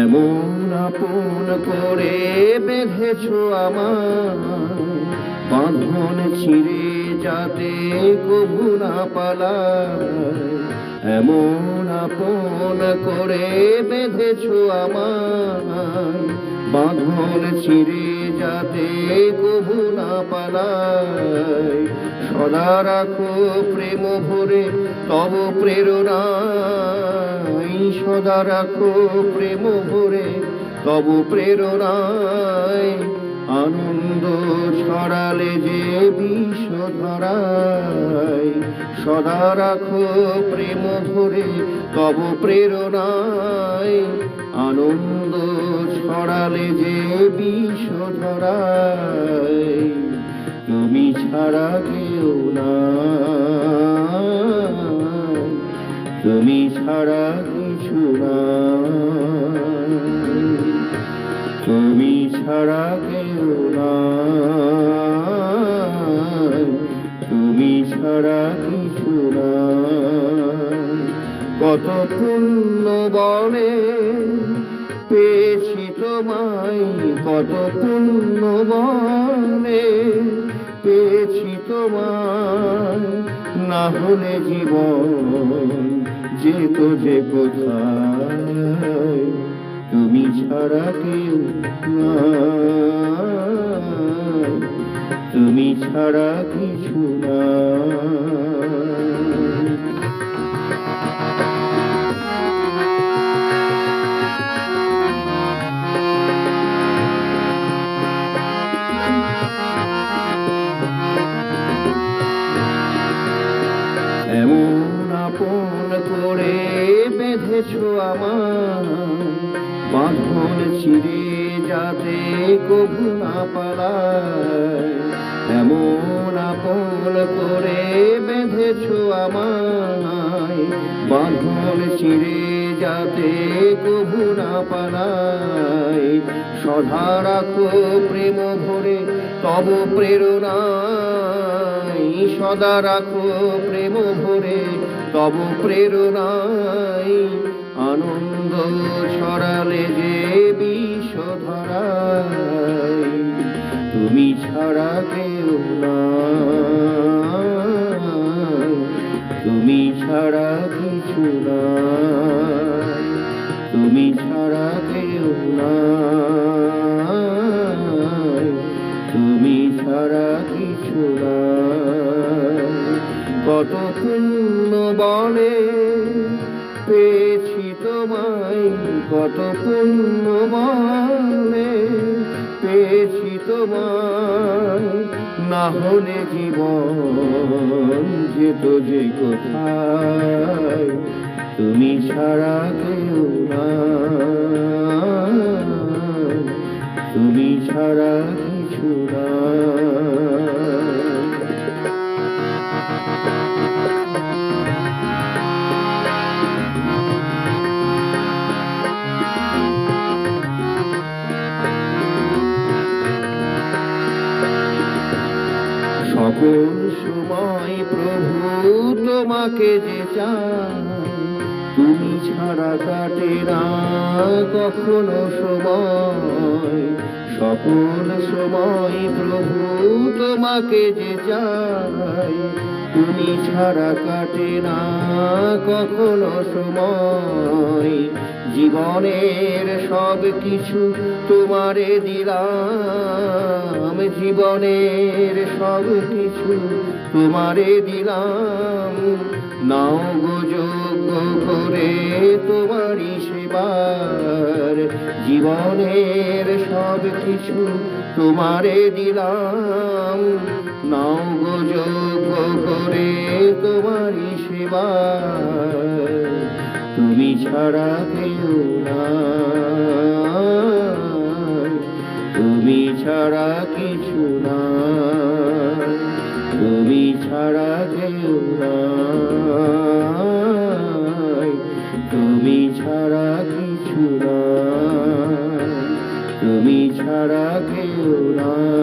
এমন আপন করে বেঁধেছ আমায়, বাঁধন ছিঁড়ে যাতে কভু না পালায়। এমন আপন করে বেঁধেছ আমায়, বাঁধন ছিঁড়ে যাতে কভু না পালায়। সদা রাখো প্রেম ভরে তব প্রেরণায়, সদা রাখো প্রেম ভরে তব প্রেরণায়। আনন্দ ছড়ালে যে বিষধরায়, সদা রাখো প্রেম ভরে তব প্রেরণায়। আনন্দ ছড়ালে যে বিষধরায়। তুমি ছাড়া কেউ নাই, তুমি ছাড়া কিছু নাই, তুমি ছাড়া কেউ নাই, তুমি ছাড়া কিছু নাই। কত পুণ্য বলে পেয়েছি তোমায়, কত পুণ্য বলে পেয়েছি তোমায়। না হলে জীবন যেত যে কোথায়। তুমি ছাড়া কেউ নাই, তুমি ছাড়া কিছু নাই। এমন আপন করে বেঁধেছ আমায়, বাঁধন ছিঁড়ে যাতে কভু না পালায়। এমন আপন করে বেঁধেছ আমায়, বাঁধন ছিঁড়ে যাতে কভু না পালায়। সদা রাখো প্রেম ভরে তব প্রেরণায়, সদা রাখো প্রেম ভরে তব প্রেরণায়। আনন্দ ছড়ালে যে বিষধরায়। তুমি ছাড়া কেউ নাই, তুমি ছাড়া কিছু নাই, তুমি ছাড়া কেউ নাই, তুমি ছাড়া কিছু নাই। কত পুণ্য বলে পেয়েছি তোমায়, কত পুণ্য বলে পেয়েছি তোমায়। না হলে জীবন যেত যে কোথায়। তুমি ছাড়া কেউ নাই, তুমি ছাড়া কিছু নাই। সকল সময় প্রভু তোমাকে যে চায়, তুমি ছাড়া কাটে না কখনো সময়। সকল সময় প্রভু তোমাকে যে চায়, তুমি ছাড়া কাটে না কখনো সময়। জীবনের সব কিছু তোমারে দিলাম, জীবনের সব কিছু তোমারে দিলাম। নাও গো যোগ্য করে তোমারই সেবার। জীবনের সব কিছু তোমারে দিলাম, নাও গো যোগ্য করে তোমারই সেবার। তুমি ছাড়া কেউ নাই, তুমি ছাড়া কিছু নাই, তুমি ছাড়া কেউ নাই, তুমি ছাড়া কিছু নাই, তুমি ছাড়া কেউ নাই।